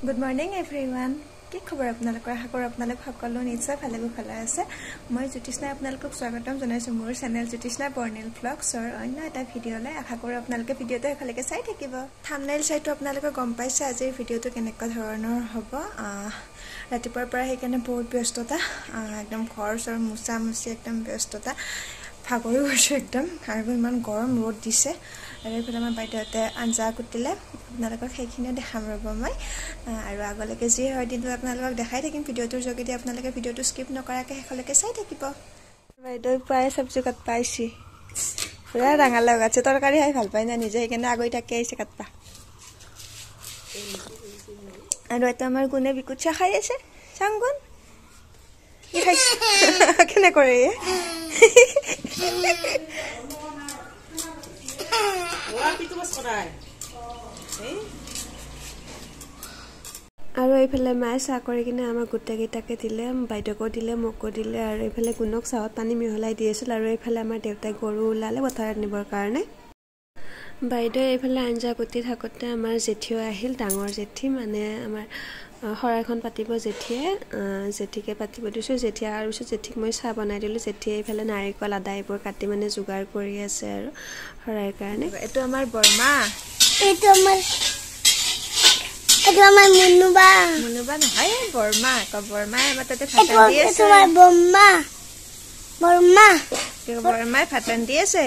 Good morning everyone. কি খবৰ আপোনালোকৰ আশা কৰোঁ আপোনালোক সকলো নিশ্চয় ভালে কুশলে আছে মই জ্যোতিষ্ণা আপোনালোকক স্বাগতম জনাইছো মোৰ চেনেল জ্যোতিষ্ণা বৰ্ণিল ব্লগছৰ অন্য এটা ভিডিঅ'লৈ আশা কৰোঁ আপোনালোকে ভিডিঅ'টো এফালেকে চাই থাকিব থাম্বনেইল চাইটো আপোনালোকে গম পাইছে আজিৰ ভিডিঅ'টো কেনেকুৱা ধৰণৰ হ'ব ৰাতিপুৱাৰ পৰা সেইকাৰণে বহুত ব্যস্ততা একদম ঘৰ চৰ মুচা মুচি একদম ব্যস্ততা ভাগৰি গৈছো একদম আৰু ইমান গৰম ৰ'দ দিছে আৰু এইফালে আমাৰ বাইদেউতে আঞ্জা কুটিলে আপোনালোকক সেইখিনিও দেখাম ৰ'ব মই আৰু আগলৈকে যি হয় দিনটো আপোনালোকক দেখাই থাকিম ভিডিঅ'টোৰ যোগেদি আপোনালোকে ভিডিঅ'টো স্কিপ নকৰাকৈ শেষলৈকে চাই থাকিব বাইদেউ প্ৰায় চব্জি কাট পাইছি পুৰা ডাঙৰ লগাইছে তৰকাৰী খাই ভাল পাই না নিজে সেইকাৰণে আগৈ তাকে আহিছে কাটবা আৰু এটা আমাৰ গুণে বিকুচা খাই আছে চাংগুণ কি খাইছে কেনে কৰে আৰু এইফালে মায়ে চাহ কৰি কিনে আমাক গোটেইকেইটাকে দিলে বাইদেউকো দিলে মোকো দিলে আৰু এইফালে গুণক চাহত পানী মিহলাই দি আছিল আৰু এইফালে আমাৰ দেউতাই গৰু ওলালে পথাৰত নিবৰ কাৰণে বাইদেউ এইফালে আঞ্জা কুটি থাকোঁতে আমাৰ জেঠিও আহিল ডাঙৰ জেঠি মানে আমাৰ শৰাইখন পাতিব জেঠিয়ে জেঠিকে পাতিব দিছোঁ জেঠিয়া আৰু জেঠিক মই চাহ বনাই দিলোঁ জেঠিয়ে এইফালে নাৰিকল আদা এইবোৰ কাটি মানে যোগাৰ কৰি আছে আৰু শৰাইৰ কাৰণে এইটো আমাৰ বৰমা এইটো আমাৰ মুনুবা নহয় বৰমা বৰমাই আমাৰ তাতে ভাত ৰান্ধি আছে বৰমাই ভাত ৰান্ধি আছে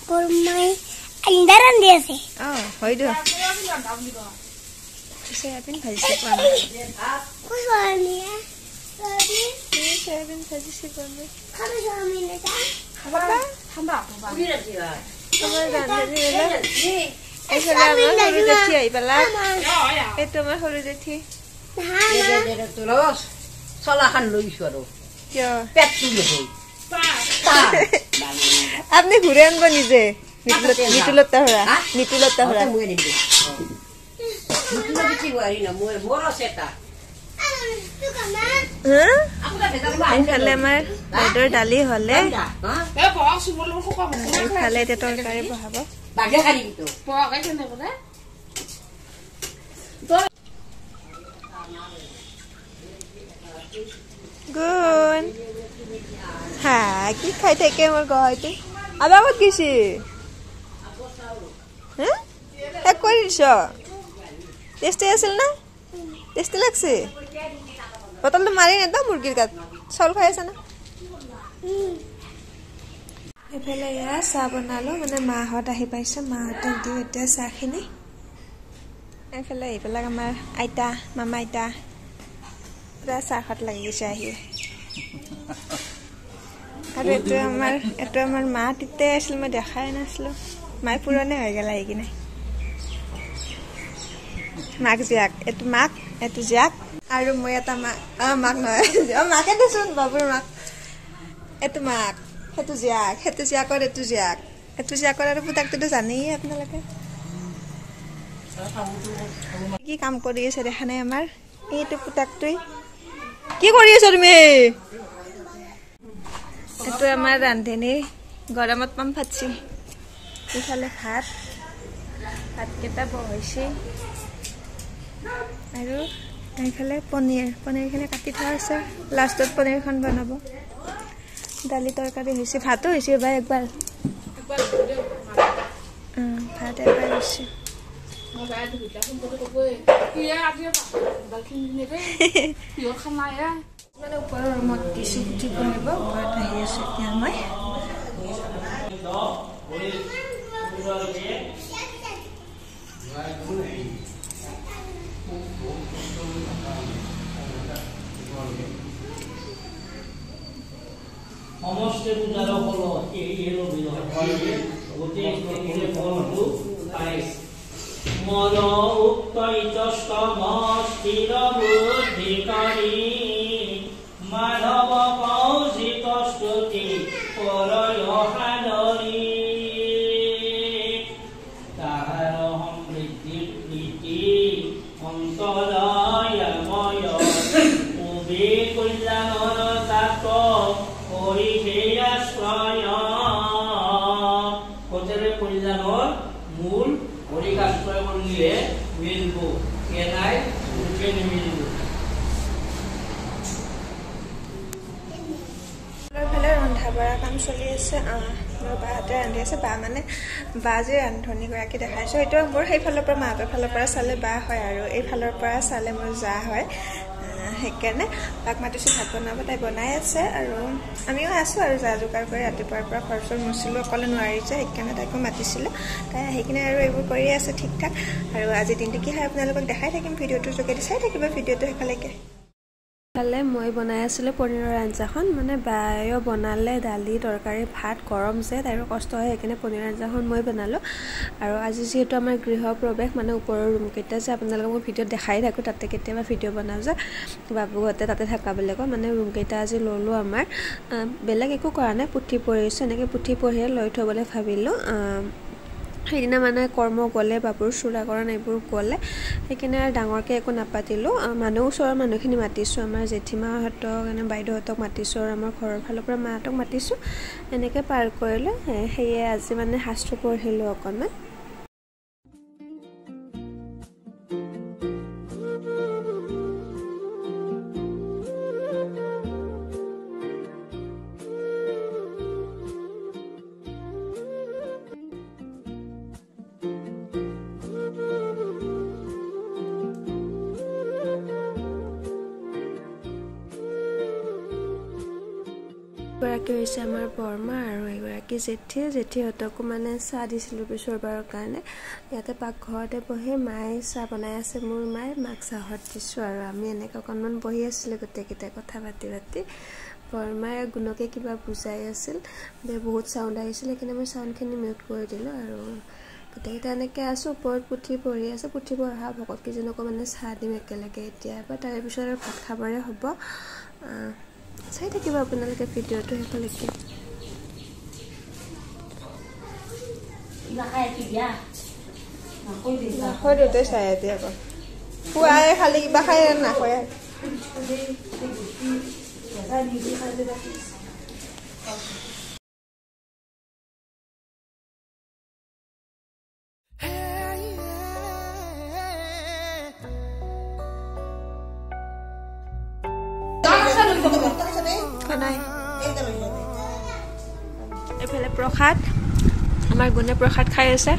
বৰমাই আঞ্জা ৰান্ধি আছে হয় দিয়ক सोयाबीन भाजी से सोयाबीन भाजी से आपने घूरे आनब निजे नितुलता हरा এইফালে আমাৰ বাইদেউৰ দালি হলে এইফালে এতিয়া তৰকাৰী বহাব গুণ হা কি খাই থাকে মোৰ গহইটো আদামত গৈছে শেষ কৰি দিছ টেষ্টি আছিল না টেষ্টি লাগছে বটলটো মাৰি নেদা মুৰ্গীৰ গাত চাউল খাই আছে না এইফালে এয়া চাহ বনালোঁ মানে মাহঁত আহি পাইছে মাহঁতক দিওঁ এতিয়া চাহখিনি এইফালে এইবিলাক আমাৰ আইতা মামা আইতা পুৰা চাহত লাগি গৈছে আহি আৰু এইটো আমাৰ মা তেতিয়াই আছিল মই দেখাই নাছিলোঁ মায়ে পুৰণি হৈ গ'ল আহি কিনে মাক জীয়াক এইটো মাক এইটো জীয়াক আৰু মই এটা মাক নহয় মাকে দেচোন বাবুৰ মাক এইটো মাক সেইটো জীয়াকৰ এইটো জীয়াকৰ আৰু পুতাকটোতো জানেই আপোনালোকে কি কাম কৰি আছে দেখা নাই আমাৰ এইটো পুতাকটোৱে কি কৰি আছ তুমি এইটো আমাৰ ৰান্ধনী গৰমত পাম ফাটছি এইফালে ভাতকেইটা বহাইছে আৰু এইফালে পনীৰখিনি কাটি থোৱা আছে লাষ্টত পনীৰখন বনাব দালি তৰকাৰী হৈছে ভাতো হৈছে বা একবাৰ ভাত এবাৰ হৈছে মানে ওপৰৰ ৰুমত দিছো পুঠি বনাব ওপৰত আহি আছো এতিয়া মই সমস্ত পূজাৰ ফলত এই ফলটো পাইছে মন উত্তম বুদ্ধিকাৰী মাধৱ কৌশিক স্তুতি পৰয়সাদৰী তাহাৰ সমৃদ্ধি প্ৰীতি অন্তৰময় উবে কল্যাণৰ তাত কল্যাণৰ মূল হৰিকাশ্ৰয় কৰিলে মিলব কেনাই ৰন্ধা বঢ়া কাম চলি আছে মোৰ বাহঁতে ৰান্ধি আছে বা মানে বা যে ৰান্ধনীগৰাকী দেখাইছোঁ এইটো মোৰ সেইফালৰ পৰা মাহঁতৰ ফালৰ পৰা চালে বা হয় আৰু এইফালৰ পৰা চালে মোৰ জা হয় সেইকাৰণে বাক মাতিছোঁ ভাত বনাব তাই বনাই আছে আৰু আমিও আছোঁ আৰু যা যোগাৰ কৰি ৰাতিপুৱাৰ পৰা ঘৰ চৰ মুচিলোঁ অকলে নোৱাৰি যে সেইকাৰণে তাইকো মাতিছিলোঁ তাই আহি কিনে আৰু এইবোৰ কৰি আছে ঠিক ঠাক আৰু আজি দিনটো কি হয় আপোনালোকক দেখাই থাকিম ভিডিঅ'টোৰ যোগেদি চাই থাকিব ভিডিঅ'টো শেষলৈকে কালে মই বনাই আছিলোঁ পনীৰৰ আঞ্জাখন মানে বায়ো বনালে দালি তৰকাৰী ভাত গৰম যে তাইৰো কষ্ট হয় সেইকাৰণে পনীৰৰ আঞ্জাখন মই বনালোঁ আৰু আজি যিহেতু আমাৰ গৃহ প্ৰৱেশ মানে ওপৰৰ ৰুমকেইটা যে আপোনালোকক মই ভিডিঅ'ত দেখাই থাকোঁ তাতে কেতিয়াবা ভিডিঅ' বনাওঁ যে বাবুহঁতে তাতে থকা বুলি কয় মানে ৰুমকেইটা আজি ল'লোঁ আমাৰ বেলেগ একো কৰা নাই পুথি পঢ়িছোঁ এনেকৈ পুথি পঢ়িয়ে লৈ থ'বলৈ ভাবিলোঁ সেইদিনা মানে কৰ্ম গ'লে বাবুৰ চূড়াকৰণ এইবোৰ গ'লে সেইকাৰণে আৰু ডাঙৰকৈ একো নাপাতিলোঁ মানুহ ওচৰৰ মানুহখিনি মাতিছোঁ আমাৰ জেঠীমাহঁতক এনে বাইদেউহঁতক মাতিছোঁ আৰু আমাৰ ঘৰৰ ফালৰ পৰা মাহঁতক মাতিছোঁ এনেকৈ পাৰ কৰিলোঁ সেয়ে আজি মানে শাস্ত্ৰ পঢ়িলোঁ অকণমান এগৰাকী হৈছে আমাৰ বৰমা আৰু এগৰাকী জেঠীহঁতকো মানে চাহ দিছিলোঁ পিছৰবাৰৰ কাৰণে ইয়াতে পাকঘৰতে বহি মায়ে চাহ বনাই আছে মোৰ মায়ে মাক চাহত দিছোঁ আৰু আমি এনেকৈ অকণমান বহি আছিলোঁ গোটেইকেইটাই কথা পাতি বৰমাই গুণকে কিবা বুজাই আছিল বহুত চাউণ্ড আহিছিল সেইকাৰণে মই চাউণ্ডখিনি মিউট কৰি দিলোঁ আৰু গোটেইকেইটা এনেকৈ আছোঁ ওপৰত পুথি পঢ়ি আছোঁ পুথি পঢ়া ভকতকেইজনকো মানে চাহ দিম একেলগে এতিয়া এবাৰ তাৰে পিছত আৰু ভাত খাবৰে হ'ব চাই থাকিব আপোনালোকে ভিডিঅ'টো শেষলৈকে নাখায় দেউতাই চাই এতিয়া আকৌ খুৱাই খালি কিবা খাই নাখায় এইফালে প্ৰসাদ আমাৰ গুণে প্ৰসাদ খাই আছে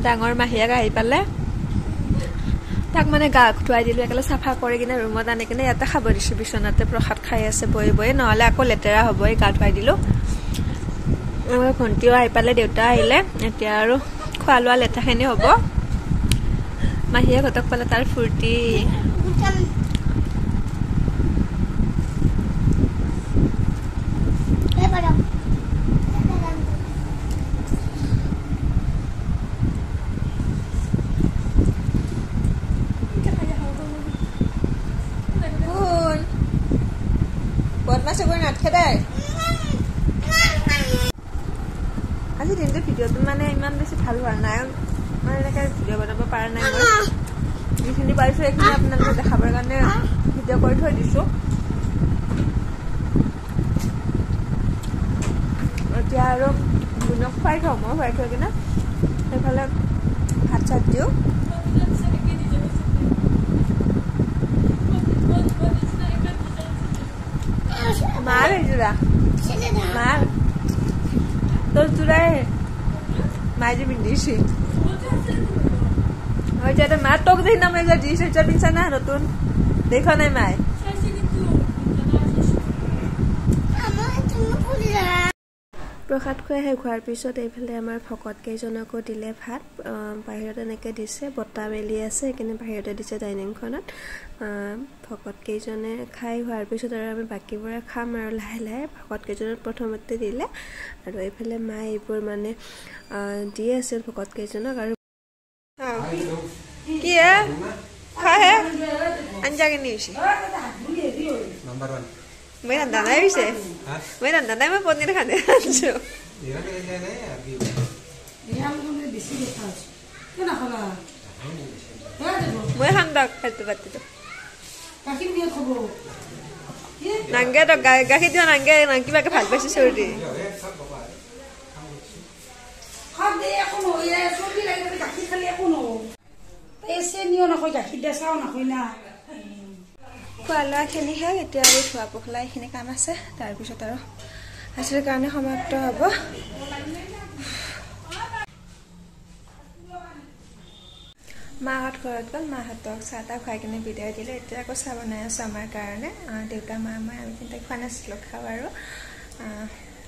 ডাঙৰ মাহীয়েক আহি পালে তাক মানে গা ধুৱাই দিলোঁ একেলগে চাফা কৰি কিনে ৰুমত আনি কিনে ইয়াতে খাব দিছোঁ বিচনাতে প্ৰসাদ খাই আছে বহি নহ'লে আকৌ লেতেৰা হ'ব গা ধুৱাই দিলোঁ আমাৰ ভণ্টিও আহি পালে দেউতা আহিলে এতিয়া আৰু খোৱা লোৱা লেঠাখিনি হ'ব মাহীয়েকহঁতক পালে তাৰ ফূৰ্তি আজি দিনটো ভিডিঅ'টো মানে ইমান বেছি ভাল হোৱা নাই মানে এনেকৈ ভিডিঅ' বনাব পৰা নাই মই যিখিনি পাৰিছোঁ এইখিনি আপোনালোকে দেখাবৰ কাৰণে ভিডিঅ' কৰি থৈ দিছোঁ এতিয়া আৰু গুণক খুৱাই থওঁ মই খুৱাই থৈ কিনে সেইফালে ভাত চাত দিওঁ মাৰ এইযোৰা মাৰ তোৰ যোৰাই মায়ে যে পিন্ধিছে এতিয়া মা তোক দেখি না মই দিছো এতিয়া পিন্ধছা না নতুন দেখা নাই মায়ে প্ৰসাদ খুৱাই শেষ হোৱাৰ পিছত এইফালে আমাৰ ভকত কেইজনকো দিলে ভাত বাহিৰত এনেকৈ দিছে বতাহ মেলি আছে সেইকাৰণে বাহিৰতে দিছে ডাইনিংখনত ভকত কেইজনে খাই হোৱাৰ পিছত আৰু আমি বাকীবোৰে খাম আৰু লাহে লাহে ভকত কেইজনত প্ৰথমতে দিলে আৰু এইফালে মায়ে এইবোৰ মানে দি আছিল ভকত কেইজনক আৰু কি খাহে আঞ্জা কিনি হৈছে মই ৰন্ধা নাই পিছে মই ৰন্ধা নাই মই পনীৰ খানে আনিছোঁ মই খাম দক সেইটো পাতিটো নাংগে দক গাখীৰ দিয়া নাংগে কিবাকে ভাল পাইছে চৰ্দি চেনিও নকয় গাখীৰ দিয়া চাও নকয় না খোৱা লোৱাখিনিহে এতিয়া আৰু ধোৱা পখলা এইখিনি কাম আছে তাৰপিছত আৰু আজিৰ কাৰণে সমাপ্ত হ'ব মাহঁত ঘৰত গ'ল মাহঁতক চাহ তাহ খুৱাই কিনে বিদায় দিলে এতিয়া আকৌ চাহ বনাই আছোঁ আমাৰ কাৰণে দেউতা মা মই আমি কিন্তু খোৱা নাছিলোঁ খাওঁ আৰু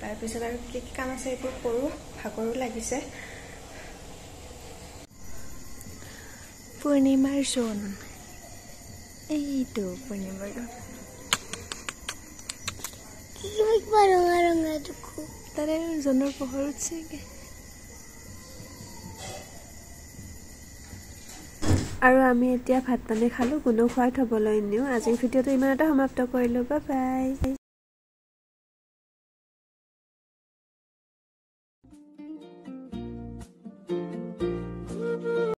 তাৰপিছত আৰু কি কি কাম আছে এইবোৰ কৰোঁ ভাগৰো লাগিছে পূৰ্ণিমাৰ জোন এইটো পূৰ্ণিমাৰ তাৰে জোনৰ পোহৰ উঠিছে আৰু আমি এতিয়া ভাত পানী খালোঁ কোনো খুৱাই থ'বলৈ নিওঁ আজিৰ ভিডিঅ'টো ইমানতে সমাপ্ত কৰিলোঁ বাই বাই